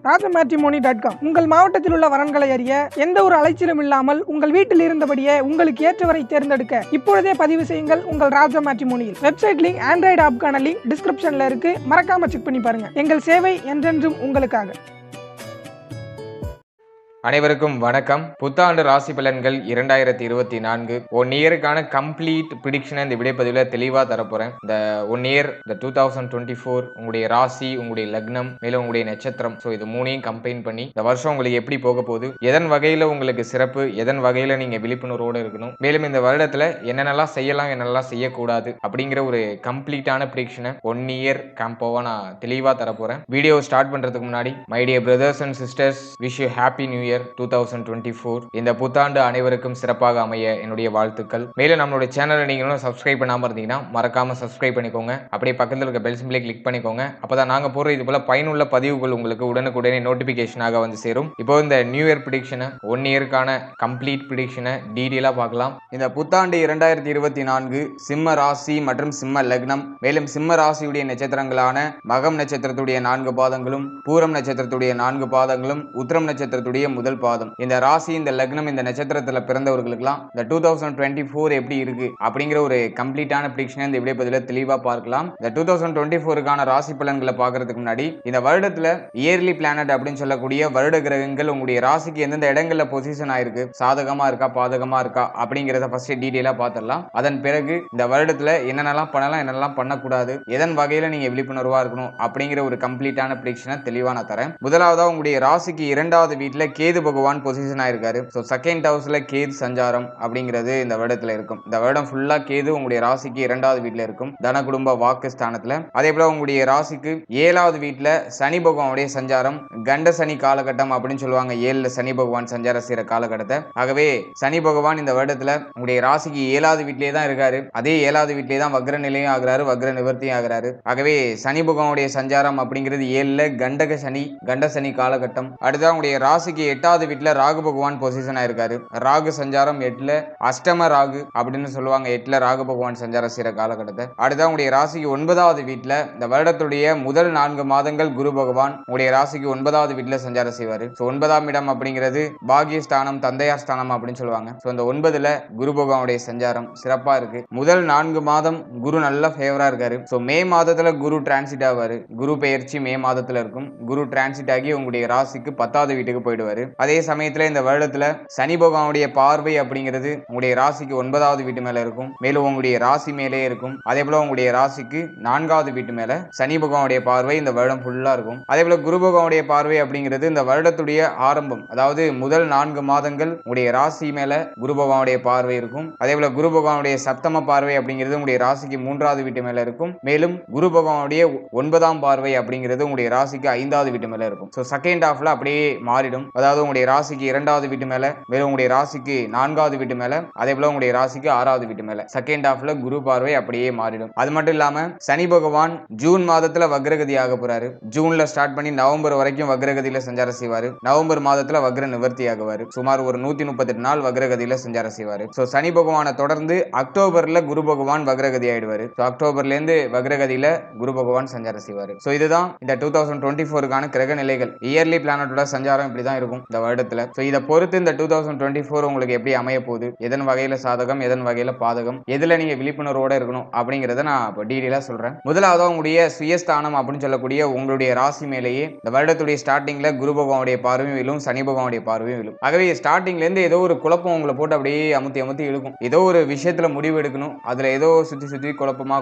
ராஜமேட்ரிமோனி.com உங்கள் மாவட்டத்தில் உள்ள வரன்களை அறிய எந்த ஒரு அலைச்சலும் இல்லாமல் உங்கள் வீட்டில் இருந்தபடியே உங்களுக்கு ஏற்றவரை தேர்ந்தெடுக்க இப்பொழுதே பதிவு செய்யுங்கள் உங்கள் ராஜமேட்ரிமோனியில். வெப்சைட் லிங்க், ஆண்ட்ராய்டு ஆப்கான லிங்க் டிஸ்கிரிப்ஷன்ல இருக்கு. மறக்காம செக் பண்ணி பாருங்க. எங்கள் சேவை என்றென்றும் உங்களுக்காக. அனைவருக்கும் வணக்கம். புத்தாண்டு ராசி பலன்கள் 2024 ஒன் இயருக்கான கம்ப்ளீட் ப்ரிடிக்ஷனை இந்த விடைப்பதிவில் தெளிவாக தரப்போறேன். இந்த ஒன் இயர், இந்த 2024 உங்களுடைய ராசி, உங்களுடைய லக்னம், மேலும் உங்களுடைய நட்சத்திரம், ஸோ இது மூணையும் கம்பைன் பண்ணி இந்த வருஷம் உங்களுக்கு எப்படி போக போகுது, எதன் வகையில் உங்களுக்கு சிறப்பு, எதன் வகையில் நீங்க விழிப்புணர்வோடு இருக்கணும், மேலும் இந்த வருடத்துல என்னென்னலாம் செய்யலாம், என்னென்னலாம் செய்யக்கூடாது அப்படிங்கிற ஒரு கம்ப்ளீட்டான ப்ரிடிக்ஷனை ஒன் இயர் கேம்போவா நான் தெளிவாக தரப்போறேன். வீடியோ ஸ்டார்ட் பண்றதுக்கு முன்னாடி my dear brothers and sisters, wish you happy new year 2024. இந்த புத்தாண்டு அனைவருக்கும் சிறப்பாக அமைய என்னுடைய வாழ்த்துக்கள். மேலும் நம்மளுடைய சேனலை நீங்களும் சப்ஸ்கிரைப் பண்ணாம இருந்தீங்கன்னா மறக்காம சப்ஸ்கிரைப் பண்ணிக்கோங்க. அப்படியே பக்கத்தில் இருக்க பெல் சிம்பிளை கிளிக் பண்ணிக்கோங்க. அப்பதான் நாங்க போற இது போல பயனுள்ள பதிவுகள் உங்களுக்கு உடனுக்குடனே நோட்டிபிகேஷனாக வந்து சேரும். இப்போ இந்த நியூ இயர் ப்ரிடிக்ஷனை, ஒன் இயருக்கான கம்ப்ளீட் ப்ரிடிக்ஷனை டீடெயிலா பார்க்கலாம். இந்த புத்தாண்டு 2024 சிம்ம ராசி மற்றும் சிம்ம லக்னம், மேலும் சிம்ம ராசியுடைய நட்சத்திரங்களான மகம் நட்சத்திரத்துடைய 4 பாதங்களும், பூரம் நட்சத்திரத்துடைய 4 பாதங்களும், உத்திரம் நட்சத்திரத்துடைய முதல் பாதம். இந்த ராசி, இந்த லக்னம், இந்த நட்சத்திரத்துல பிறந்தவர்களுக்கெல்லாம் இந்த 2024 எப்படி இருக்கு அப்படிங்கிற ஒரு கம்ப்ளீட்டான ப்ரிடிக்ஷனை இந்த விடைப்பதில தெளிவா பார்க்கலாம். இந்த 2024க்கான ராசி பலன்களை பார்க்கறதுக்கு முன்னாடி இந்த வருடத்துல இயர்லி பிளானட் அப்படின்னு சொல்லக்கூடிய வருட கிரகங்கள் உங்களுடைய ராசிக்கு எந்தெந்த இடங்கள்ல பொசிஷன் ஆயிருக்கு, சாதகமா இருக்கா, பாதகமா இருக்கா அப்படிங்கறத ஃபர்ஸ்ட் டீடைலா பார்த்துடலாம். அதன் பிறகு இந்த வருடத்துல என்னென்னலாம் பண்ணலாம், என்னென்னலாம் பண்ணக்கூடாது, எதன் வகையில நீங்க விழிப்புணர்வா இருக்கணும் அப்படிங்கிற ஒரு கம்ப்ளீட்டான ப்ரிடிக்ஷனை தெளிவா நான் தரேன். முதலாவதா உங்களுடைய ராசிக்கு 2வது வீட்டுல கேது பகவான் பொசிஷன் ஆயிருக்காரு. ஸோ செகண்ட் ஹவுஸ்ல கேது சஞ்சாரம் அப்படிங்கிறது இந்த வருடத்துல இருக்கும். இந்த வருடம் ஃபுல்லா கேது உங்களுடைய ராசிக்கு 2வது வீட்டுல இருக்கும், தன குடும்ப வாக்கு ஸ்தானத்துல. அதே போல உங்களுடைய ராசிக்கு 7வது வீட்டுல சனி பகவானுடைய சஞ்சாரம், கண்ட சனி காலகட்டம் அப்படின்னு சொல்லுவாங்க. 7ல சனி பகவான் சஞ்சார செய்யற காலகட்டத்தை. ஆகவே சனி பகவான் இந்த வருடத்துல உங்களுடைய ராசிக்கு 7வது வீட்டிலே தான் இருக்காரு. அதே 7வது வீட்டிலே தான் வக்ர நிலையும் ஆகிறாரு, வக்ர நிவர்த்தியும் ஆகிறாரு. ஆகவே சனி பகவானுடைய சஞ்சாரம் அப்படிங்கிறது 7ல கண்டக சனி, கண்ட சனி காலகட்டம். அடுத்தது உங்களுடைய ராசிக்கு 8வது வீட்டுல ராகு பகவான் பொசிஷன் ஆயிருக்காரு. ராகு சஞ்சாரம் 8ல அஷ்டம ராகு அப்படின்னு சொல்லுவாங்க. 8ல ராகு பகவான் சஞ்சாரம் செய்யற காலகட்டத்தை. அடுத்த உங்களுடைய ராசிக்கு 9வது வீட்டுல இந்த வருடத்துடைய முதல் 4 மாதங்கள் குரு பகவான் உங்களுடைய ராசிக்கு 9வது வீட்டுல சஞ்சாரம் செய்வாரு. ஸோ 9ஆம் இடம் அப்படிங்கிறது பாகியஸ்தானம், தந்தையார் ஸ்தானம் அப்படின்னு சொல்லுவாங்க. ஸோ இந்த 9ல குரு பகவானுடைய சஞ்சாரம் சிறப்பா இருக்கு. முதல் 4 மாதம் குரு நல்ல ஃபேவரா இருக்காரு. ஸோ மே மாதத்துல குரு டிரான்சிட் ஆவாரு. குரு பெயர்ச்சி மே மாதத்துல இருக்கும். குரு டிரான்சிட் ஆகி உங்களுடைய ராசிக்கு 10வது வீட்டுக்கு போயிடுவாரு. அதே சமயத்துல இந்த வருடத்துல சனி பகவானுடைய பார்வை அப்படிங்கிறது உங்களுடைய ராசிக்கு 9வது வீட்டு மேல இருக்கும். மேலும் உங்களுடைய ராசி மேலே இருக்கும். அதே போல உங்களுடைய ராசிக்கு 4வது வீட்டு மேல சனி பகவானுடைய பார்வை இந்த வருடம் ஃபுல்லா இருக்கும். அதே போல குரு பகவானுடைய பார்வை அப்படிங்கிறது இந்த வருடத்துடைய ஆரம்பம், அதாவது முதல் 4 மாதங்கள் உங்களுடைய ராசி மேல குரு பகவானுடைய பார்வை இருக்கும். அதே போல குரு பகவானுடைய சப்தம பார்வை அப்படிங்கிறது உங்களுடைய ராசிக்கு 3வது வீட்டு மேல இருக்கும். மேலும் குரு பகவானுடைய 9ஆம் பார்வை அப்படிங்கிறது உங்களுடைய ராசிக்கு 5வது வீட்டு மேல இருக்கும். ஸோ செகண்ட் ஹாஃப்ல அப்படியே மாறிடும். அதாவது உங்களுடைய ராசிக்கு 2வது வீட்டு மேல, மேலும் உங்களுடைய ராசிக்கு 4வது வீட்டு மேல, அதே போல உங்களுடைய ராசிக்கு 6வது வீட்டு மேல செகண்ட் ஹாஃப்ல குரு பார்வை அப்படியே மாறிடும். அது மட்டும் இல்லாம சனி பகவான் ஜூன் மாதத்துல வக்ரகதி ஆக போறாரு. ஜூன்ல ஸ்டார்ட் பண்ணி நவம்பர் வரைக்கும் வக்ரகதியில சஞ்சாரம் செய்வாரு. நவம்பர் மாதத்துல வக்ர நிவர்த்தி ஆகுவாரு. சுமார் ஒரு 138 நாள் வக்ரகதியில சஞ்சாரம் செய்வாரு. ஸோ சனி பகவானை தொடர்ந்து அக்டோபர்ல குரு பகவான் வக்ரகதி ஆயிடுவாரு. ஸோ அக்டோபர்ல இருந்து வக்ரகதியில குரு பகவான் சஞ்சாரம் செய்வாரு. ஸோ இதுதான் இந்த 2024க்கான கிரக நிலைகள். இயர்லி பிளானட்டோட சஞ்சாரம் இப்படிதான் இருக்கும் இந்த வருடத்துல. சோ இத பொறுத்து இந்த 2024 உங்களுக்கு எப்படி அமைய போகுது, எதன் வகையில சாதகம், எதன் வகையில பாதகம், எதுல நீங்க விழிப்புணர்வோட இருக்கணும் அப்படிங்கறத நான் இப்ப டீடைலா சொல்றேன். முதலாவது உங்களுடைய சுயஸ்தானம் அப்படின்னு சொல்லக்கூடிய உங்களுடைய ராசி மேலேயே இந்த வருடத்துடைய ஸ்டார்டிங்ல குரு பகவானுடைய பார்வையும் விழும், சனி பகவானுடைய பார்வையும் விழும். ஆகவே ஸ்டார்டிங்ல இருந்து ஏதோ ஒரு குழப்பம் உங்களை போட்டு அப்படியே அமுத்தி அமுத்தி இழுக்கும். ஏதோ ஒரு விஷயத்துல முடிவு எடுக்கணும், அதுல ஏதோ சுத்தி சுத்தி குழப்பமா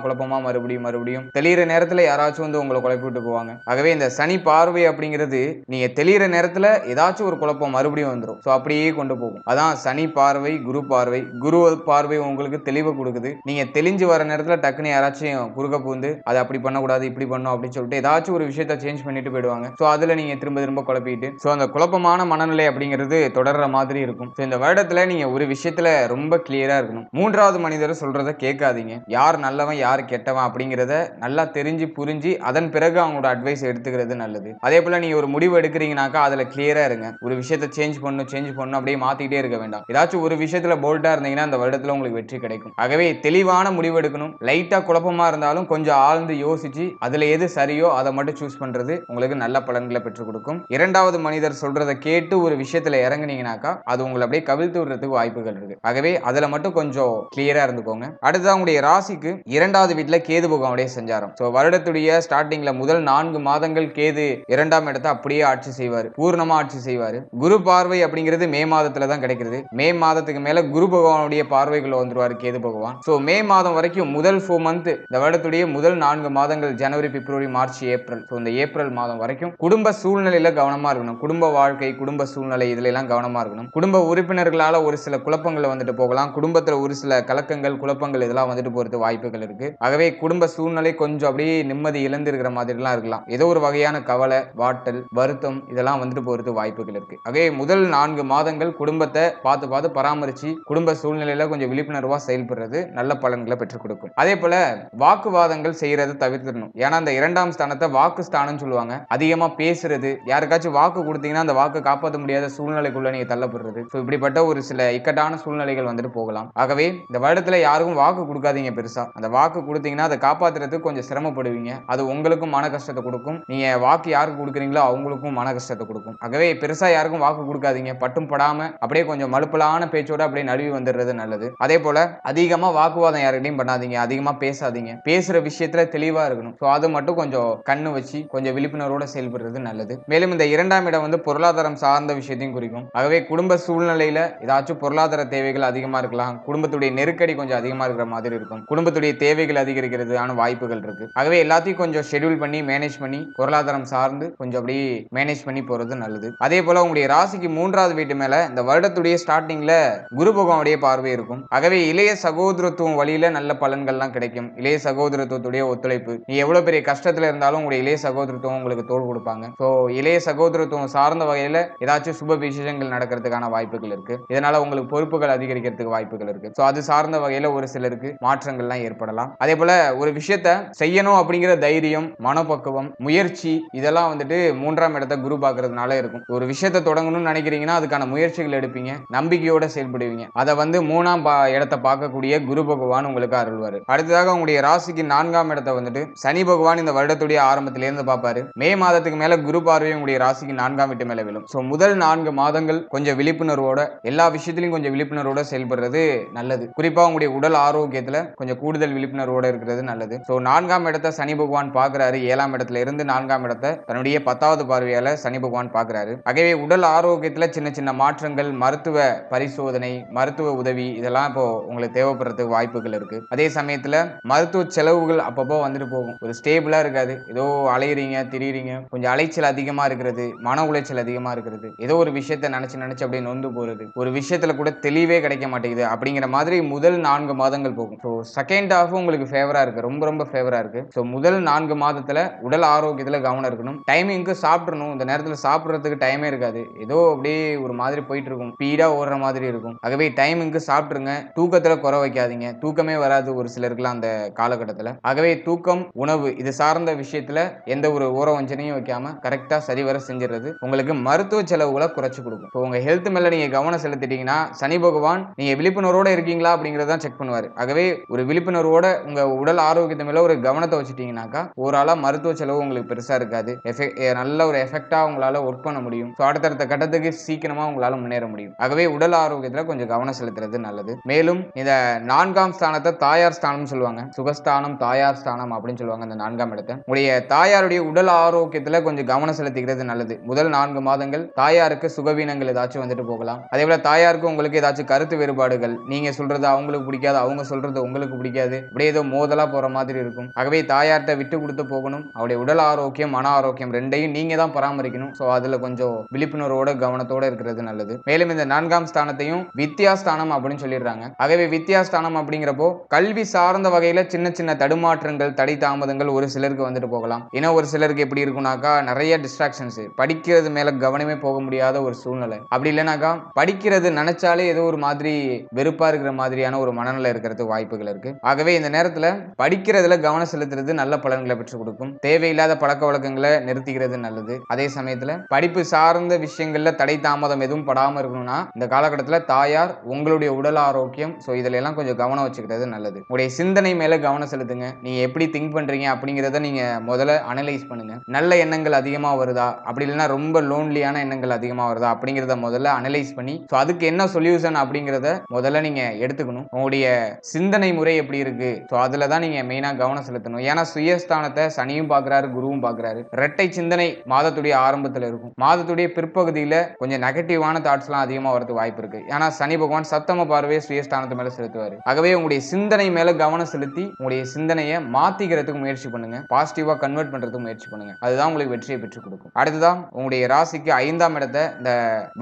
மறுபடியும் தெளிகிற நேரத்துல யாராச்சும் வந்து உங்களை குழப்பி விட்டு போவாங்க. ஆகவே இந்த சனி பார்வை அப்படிங்கிறது நீங்க தெளிகிற நேரத்துல ஏதாச்சும் ஒரு குழப்பம் மறுபடியும் வந்துடும். ஸோ அப்படியே கொண்டு போகும். அதான் சனி பார்வை, குரு பார்வை. குரு பார்வை உங்களுக்கு தெளிவு கொடுக்குது. நீங்க தெளிஞ்சு வர நேரத்தில் டக்குன்னு யாராச்சும் குறுக்க பூந்து அதை அப்படி பண்ணக்கூடாது, இப்படி பண்ணும் அப்படின்னு சொல்லிட்டு ஏதாச்சும் ஒரு விஷயத்த சேஞ்ச் பண்ணிட்டு போயிடுவாங்க. ஸோ அதுல நீங்க திரும்ப குழப்பிட்டு ஸோ அந்த குழப்பமான மனநிலை அப்படிங்கிறது தொடர்ற மாதிரி இருக்கும். ஸோ இந்த வருடத்துல நீங்க ஒரு விஷயத்துல ரொம்ப கிளியரா இருக்கணும். 3வது மனிதர் சொல்றதை கேட்காதீங்க. யார் நல்லவன், யார் கெட்டவன் அப்படிங்கிறத நல்லா தெரிஞ்சு புரிஞ்சு அதன் பிறகு அவங்களோட அட்வைஸ் எடுத்துக்கிறது நல்லது. அதே போல நீங்க ஒரு முடிவு எடுக்கிறீங்கனாக்கா அதுல கிளியரா இருங்க. ஒரு விஷயத்தை சேஞ்ச் பண்ணணும் அப்படியே மாத்திட்டே இருக்க வேண்டாம். ஏதாச்சும் ஒரு விஷயத்துல போல்டா இருந்தீங்கன்னா அந்த வருடத்துல உங்களுக்கு வெற்றி கிடைக்கும். ஆகவே தெளிவான முடிவு எடுக்கணும். லைட்டா குழப்பமா இருந்தாலும் கொஞ்சம் ஆழ்ந்து யோசிச்சு அதுல எது சரியோ அதை மட்டும் சூஸ் பண்றது உங்களுக்கு நல்ல பலன்களை பெற்றுக் கொடுக்கும். இரண்டாவது மனிதர் சொல்றதை கேட்டு ஒரு விஷயத்துல இறங்குனீங்கன்னாக்கா அது உங்களை அப்படியே கவிழ்த்து விடுறதுக்கு வாய்ப்புகள் இருக்கு. ஆகவே அதுல மட்டும் கொஞ்சம் கிளியரா இருந்துக்கோங்க. அடுத்து உங்களுடைய ராசிக்கு இரண்டாவது வீட்டுல கேது பகவானுடைய சஞ்சாரம். வருடத்துடைய ஸ்டார்டிங்ல முதல் 4 மாதங்கள் கேது இரண்டாம் இடத்தை அப்படியே ஆட்சி செய்வார், பூர்ணமா ஆட்சி செய்வார். குரு பார்வை அப்படிங்கிறது மே மாதத்துல தான் கிடைக்கிறது. மே மாதத்துக்கு மேல குரு பகவானுடைய பார்வைகள் வந்துருவாரு கேது பகவான். மே மாதம் வரைக்கும் முதல் 4 மந்த் இந்த வருடத்துடைய முதல் 4 மாதங்கள் ஜனவரி, பிப்ரவரி, மார்ச், ஏப்ரல். இந்த ஏப்ரல் மாதம் வரைக்கும் குடும்ப சூழ்நிலையில கவனமா இருக்கணும். குடும்ப வாழ்க்கை, குடும்ப சூழ்நிலை இதுல எல்லாம் கவனமா இருக்கணும். குடும்ப உறுப்பினர்களால ஒரு சில குழப்பங்கள் வந்துட்டு போகலாம். குடும்பத்துல ஒரு சில கலக்கங்கள், குழப்பங்கள் இதெல்லாம் வந்துட்டு போறது வாய்ப்புகள் இருக்கு. ஆகவே குடும்ப சூழ்நிலை கொஞ்சம் அப்படியே நிம்மதி இழந்து இருக்கிற மாதிரி எல்லாம் இருக்கலாம். ஏதோ ஒரு வகையான கவலை, வாட்டல், வருத்தம் இதெல்லாம் வந்துட்டு போறது வாய்ப்புகள் இருக்கு. ஆகவே முதல் 4 மாதங்கள் குடும்பத்தை பார்த்து பராமரிச்சு குடும்ப சூழ்நிலையில கொஞ்சம் விழிப்புணர்வா செயல்படுறது நல்ல பலன்களை பெற்றுக் கொடுக்கும். அதே போல வாக்குவாதங்கள் செய்யறதை தவிர்த்திடணும். ஏன்னா அந்த இரண்டாம் ஸ்தானத்தை வாக்கு ஸ்தானம் சொல்லுவாங்க. அதிகமா பேசுறது, யாருக்காச்சும் வாக்கு கொடுத்தீங்கன்னா அந்த வாக்கு காப்பாற்ற முடியாத சூழ்நிலைக்குள்ள நீங்க தள்ளப்படுறது, இப்படிப்பட்ட ஒரு சில இக்கட்டான சூழ்நிலைகள் வந்துட்டு போகலாம். ஆகவே இந்த வருடத்துல யாருக்கும் வாக்கு கொடுக்காதீங்க. பெருசா அந்த வாக்கு கொடுத்தீங்கன்னா அதை காப்பாத்துறதுக்கு கொஞ்சம் சிரமப்படுவீங்க. அது உங்களுக்கும் மன கஷ்டத்தை கொடுக்கும். நீங்க வாக்கு யாருக்கு கொடுக்குறீங்களோ அவங்களுக்கும் மன கஷ்டத்தை கொடுக்கும். ஆகவே பெருசா யாருக்கும் வாக்கு கொடுக்காதீங்க. பட்டும் படாம அப்படியே கொஞ்சம் மலுப்பலான பேச்சோட அப்படியே நழுவி வந்துடுறது நல்லது. அதே போல அதிகமா வாக்குவாதம் யார்கிட்டையும் பண்ணாதீங்க. அதிகமா பேசாதீங்க. பேசுற விஷயத்துல தெளிவா இருக்கணும். அது மட்டும் கொஞ்சம் கண்ணு வச்சு கொஞ்சம் விழிப்புணர்வோட செயல்படுறது நல்லது. மேலும் இந்த இரண்டாம் இடம் பொருளாதாரம் சார்ந்த விஷயத்தையும் குறிக்கும். ஆகவே குடும்ப சூழ்நிலையில ஏதாச்சும் பொருளாதார தேவைகள் அதிகமா இருக்கலாம். குடும்பத்துடைய நெருக்கடி கொஞ்சம் அதிகமா இருக்கிற மாதிரி இருக்கும். குடும்பத்துடைய தேவைகள் அதிகரிக்கிறது வாய்ப்புகள் இருக்கு. ஆகவே எல்லாத்தையும் கொஞ்சம் ஷெட்யூல் பண்ணி மேனேஜ் பண்ணி பொருளாதாரம் சார்ந்து கொஞ்சம் அப்படியே மேனேஜ் பண்ணி போறது நல்லது. அதே போல உங்களுடைய ராசிக்கு 3வது வீட்டு மேல இந்த வருடத்துடைய ஸ்டார்டிங்ல குரு பகவானுடைய பார்வை இருக்கும். ஆகவே இளைய சகோதரத்துவம் வழியில நல்ல பலன்கள்லாம் கிடைக்கும். இளைய சகோதரத்துவத்துடைய ஒத்துழைப்பு, நீ எவ்வளவு பெரிய கஷ்டத்துல இருந்தாலும் உங்களுடைய இளைய சகோதரத்துவம் உங்களுக்கு தோள் கொடுப்பாங்க. இளைய சகோதரத்துவம் சார்ந்த வகையில ஏதாச்சும் சுப விசேஷங்கள் நடக்கிறதுக்கான வாய்ப்புகள் இருக்கு. இதனால உங்களுக்கு பொறுப்புகள் அதிகரிக்கிறதுக்கு வாய்ப்புகள் இருக்கு. அது சார்ந்த வகையில ஒரு சிலருக்கு மாற்றங்கள்லாம் ஏற்படலாம். அதே போல ஒரு விஷயத்தை செய்யணும் அப்படிங்கிற தைரியம், மனப்பக்குவம், முயற்சி இதெல்லாம் 3ஆம் இடத்தை குரு பார்க்கறதுனால இருக்கும். ஒரு விஷயத்தை தொடங்கணும்னு நினைக்கிறீங்கன்னா அதுக்கான முயற்சிகள் எடுப்பீங்க, நம்பிக்கையோட செயல்படுவீங்க. அதை 3ஆம் இடத்தை பார்க்கக்கூடிய குரு பகவான் உங்களுக்கு அருள்வாரு. அடுத்ததாக உங்களுடைய ராசிக்கு 4ஆம் இடத்தை சனி பகவான் இந்த வருடத்துடைய ஆரம்பத்திலிருந்து பார்ப்பாரு. மே மாதத்துக்கு மேல குரு பார்வையும் உங்களுடைய ராசிக்கு 4ஆம் வீட்டு மேல விழும். முதல் 4 மாதங்கள் கொஞ்சம் விழிப்புணர்வோட எல்லா விஷயத்திலையும் கொஞ்சம் விழிப்புணர்வோட செயல்படுறது நல்லது. குறிப்பா உங்களுடைய உடல் ஆரோக்கியத்துல கொஞ்சம் கூடுதல் விழிப்புணர்வோட இருக்கிறது நல்லது. 4ஆம் இடத்தை சனி பகவான் பார்க்கிறாரு. 7ஆம் இடத்துல இருந்து 4ஆம் இடத்தை தன்னுடைய 10வது பார்வையால சனி பகவான் பார்க்கிறாரு. ஆகவே உடல் ஆரோக்கியத்துல சின்ன சின்ன மாற்றங்கள், மருத்துவ பரிசோதனை, மருத்துவ உதவி இதெல்லாம் இப்போ உங்களுக்கு தேவைப்படுறதுக்கு வாய்ப்புகள் இருக்கு. அதே சமயத்துல மருத்துவ செலவுகள் அப்பப்போ வந்துட்டு போகும். ஒரு ஸ்டேபிளா இருக்காது. ஏதோ அலையிறீங்க, திரியிறீங்க, கொஞ்சம் அலைச்சல் அதிகமா இருக்கிறது, மன உளைச்சல் அதிகமா இருக்கிறது, ஏதோ ஒரு விஷயத்தை நினைச்சு அப்படியே நொந்து போறது, ஒரு விஷயத்துல கூட தெளிவே கிடைக்க மாட்டேங்குது அப்படிங்கிற மாதிரி முதல் 4 மாதங்கள் போகும். செகண்ட் ஹாஃப் உங்களுக்கு ஃபேவரா இருக்கு, ரொம்ப ரொம்ப ஃபேவரா இருக்கு. முதல் 4 மாதத்துல உடல் ஆரோக்கியத்துல கவனம் இருக்கணும். டைமிங்க்கு சாப்பிடணும். இந்த நேரத்துல சாப்பிடுறதுக்கு டைமே இருக்காது. ஏதோ அப்படியே ஒரு மாதிரி போயிட்டு இருக்கும், ஸ்பீடா ஓடுற மாதிரி இருக்கும். ஆகவே டைமிங்க்கு சாப்பிட்டுருங்க. தூக்கத்துல குறை வைக்காதீங்க. தூக்கமே வராது ஒரு சிலருக்குலாம் அந்த காலகட்டத்துல. ஆகவே தூக்கம், உணவு இது சார்ந்த விஷயத்துல எந்த ஒரு ஊற வஞ்சனையும் வைக்காம கரெக்டா சரிவர செஞ்சிடுறது உங்களுக்கு மருத்துவ செலவுகளை குறைச்சு கொடுக்கும். உங்க ஹெல்த் மேல நீங்க கவனம் செலுத்திட்டீங்கன்னா சனி பகவான் நீங்க விழிப்புணர்வோட இருக்கீங்களா அப்படிங்கறத செக் பண்ணுவாரு. ஆகவே ஒரு விழிப்புணர்வோட உங்க உடல் ஆரோக்கியத்தை மேல ஒரு கவனத்தை வச்சுட்டீங்கன்னாக்கா ஓரளவு மருத்துவ செலவு உங்களுக்கு பெருசா இருக்காது. நல்ல ஒரு எஃபெக்டா உங்களால ஒர்க் பண்ண முடியும். அடுத்தடுத்த கட்டத்துக்கு சீக்கிரமா உங்களால முன்னேற முடியும். ஆகவே உடல் ஆரோக்கியத்துல கொஞ்சம் கவனம் செலுத்துறது நல்லது. மேலும் இந்த 4ஆம் ஸ்தானத்தை தாயார் ஸ்தானம் சொல்லுவாங்க. சுகஸ்தானம், தாயார் ஸ்தானம் அப்படின்னு சொல்லுவாங்க. இந்த 4ஆம் இடத்தை உடைய தாயாருடைய உடல் ஆரோக்கியத்துல கொஞ்சம் கவனம் செலுத்திக்கிறது நல்லது. முதல் 4 மாதங்கள் தாயாருக்கு சுகவீனங்கள் ஏதாச்சும் வந்துட்டு போகலாம். அதே போல தாயாருக்கு உங்களுக்கு ஏதாச்சும் கருத்து வேறுபாடுகள், நீங்க சொல்றது அவங்களுக்கு பிடிக்காது, அவங்க சொல்றது உங்களுக்கு பிடிக்காது, அப்படியே ஏதோ மோதலா போற மாதிரி இருக்கும். ஆகவே தாயார்கிட்ட விட்டு கொடுத்து போகணும். அவருடைய உடல் ஆரோக்கியம், மன ஆரோக்கியம் ரெண்டையும் நீங்க தான் பராமரிக்கணும். அதுல கொஞ்சம் விழிப்புணர்வோட கவனத்தோட இருக்கிறது நல்லது. மேலும் இந்த 4ஆம் ஸ்தானத்தையும் வித்யாஸ்தானம் அப்படின்னு சொல்லிடுறாங்க. ஆகவே வித்யாஸ்தானம் அப்படிங்கிறப்போ கல்வி சார்ந்த வகையில சின்ன சின்ன தடுமாற்றங்கள், தடை தாமதங்கள் ஒரு சிலருக்கு வந்துட்டு போகலாம். ஏன்னா ஒரு சிலருக்கு எப்படி இருக்கும்னாக்கா நிறைய டிஸ்ட்ராக்ஷன்ஸ், படிக்கிறது மேல கவனமே போக முடியாத ஒரு சூழ்நிலை. அப்படி இல்லைனாக்கா படிக்கிறது நினைச்சாலே ஏதோ ஒரு மாதிரி வெறுப்பா இருக்கிற மாதிரியான ஒரு மனநிலை இருக்கிறதுக்கு வாய்ப்புகள் இருக்கு. ஆகவே இந்த நேரத்துல படிக்கிறதுல கவனம் செலுத்துறது நல்ல பலன்களை பெற்றுக் கொடுக்கும். தேவையில்லாத பழக்க வழக்கங்களை நிறுத்திக்கிறது நல்லது. அதே சமயத்துல படிப்பு சார்ந்த சார்ந்த விஷயங்கள்ல தடை தாமதம் எதுவும் படாம இருக்கணும்னா இந்த காலகட்டத்துல தாயார், உங்களுடைய உடல் ஆரோக்கியம், சோ இதுல எல்லாம் கொஞ்சம் கவனம் வச்சுக்கிறது நல்லது. உங்களுடைய சிந்தனை மேல கவனம் செலுத்துங்க. நீங்க எப்படி திங்க் பண்றீங்க அப்படிங்கறத நீங்க முதல்ல அனலைஸ் பண்ணுங்க. நல்ல எண்ணங்கள் அதிகமா வருதா, அப்படி இல்லைன்னா ரொம்ப லோன்லியான எண்ணங்கள் அதிகமா வருதா அப்படிங்கறத முதல்ல அனலைஸ் பண்ணி சோ அதுக்கு என்ன சொல்யூஷன் அப்படிங்கறத முதல்ல நீங்க எடுத்துக்கணும். உங்களுடைய சிந்தனை முறை எப்படி இருக்கு, சோ அதுல தான் நீங்க மெயினா கவனம் செலுத்தணும். ஏன்னா சுயஸ்தானத்தை சனியும் பார்க்கறாரு, குருவும் பார்க்கறாரு. இரட்டை சிந்தனை மாதத்துடைய ஆரம்பத்துல இருக்கும். மாதத்துடைய பிற்பகுதியில கொஞ்சம் நெகட்டிவான தாட்ஸ் எல்லாம் அதிகமா வரதுக்கு வாய்ப்பு இருக்கு. ஏன்னா சனி பகவான் சப்தம பார்வையை சுயஸ்தானத்து மேல செலுத்துவாரு. ஆகவே உங்களுடைய சிந்தனை மேல கவனம் செலுத்தி உங்களுடைய சிந்தனையை மாத்திக்கிறதுக்கு முயற்சி பண்ணுங்க. பாசிட்டிவா கன்வெர்ட் பண்றதுக்கு முயற்சி பண்ணுங்க. அதுதான் உங்களுக்கு வெற்றியை பெற்றுக் கொடுக்கும். அடுத்ததான் உங்களுடைய ராசிக்கு 5ஆம் இடத்தை இந்த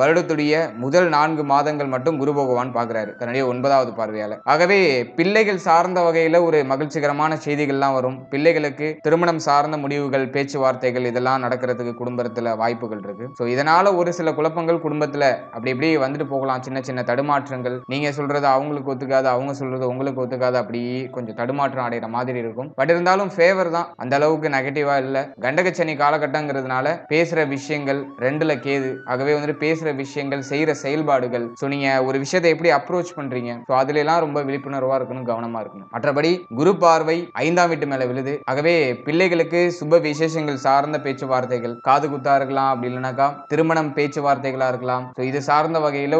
வருடத்துடைய முதல் 4 மாதங்கள் மட்டும் குரு பகவான் பார்க்கிறாரு தன்னுடைய 9வது பார்வையால. ஆகவே பிள்ளைகள் சார்ந்த வகையில ஒரு மகிழ்ச்சிகரமான செய்திகள்லாம் வரும். பிள்ளைகளுக்கு திருமணம் சார்ந்த முடிவுகள், பேச்சுவார்த்தைகள் இதெல்லாம் நடக்கிறதுக்கு குடும்பத்துல வாய்ப்புகள் இருக்கு. சோ இதனால ஒரு சில குழப்பங்கள் குடும்பத்துல அப்படி இப்படி வந்துட்டு போகலாம். சின்ன சின்ன தடுமாற்றங்கள், நீங்க சொல்றது அவங்களுக்கு ஒத்துக்காது, அவங்க சொல்றது உங்களுக்கு ஒத்துக்காது, அப்படி கொஞ்சம் தடுமாற்றம் அடைகிற மாதிரி இருக்கும். பட் இருந்தாலும் ஃபேவர் தான், அந்த அளவுக்கு நெகட்டிவா இல்ல. கண்டகச்சனி காலகட்டங்கிறதுனால பேசுற விஷயங்கள் 2ல கேது. ஆகவே பேசுற விஷயங்கள், செய்யற செயல்பாடுகள், சோ நீங்க ஒரு விஷயத்தை எப்படி அப்ரோச் பண்றீங்க, சோ அதுல எல்லாம் ரொம்ப விழிப்புணர்வா இருக்கணும், கவனமா இருக்கணும். மற்றபடி குரு பார்வை 5ஆம் வீட்டு மேல விழுது. ஆகவே பிள்ளைகளுக்கு சுப விசேஷங்கள் சார்ந்த பேச்சுவார்த்தைகள், காது குத்தா இருக்கலாம், அப்படி இல்லைனாக்கா திருமணம் பேச்சுவார்த்தைகளா இருக்கலாம். சோ இது சார்ந்த வகையில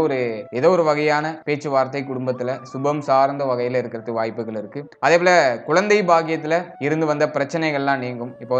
ஏதோ ஒரு வகையான பேச்சுவார்த்தை குடும்பத்துல சுபம் சார்ந்த வகையில இருக்கிறது வாய்ப்புகள் இருக்கு. அதே போல குழந்தை பாக்கியத்துல இருந்து வந்த பிரச்சனைகள்லாம் நீங்கும். இப்போ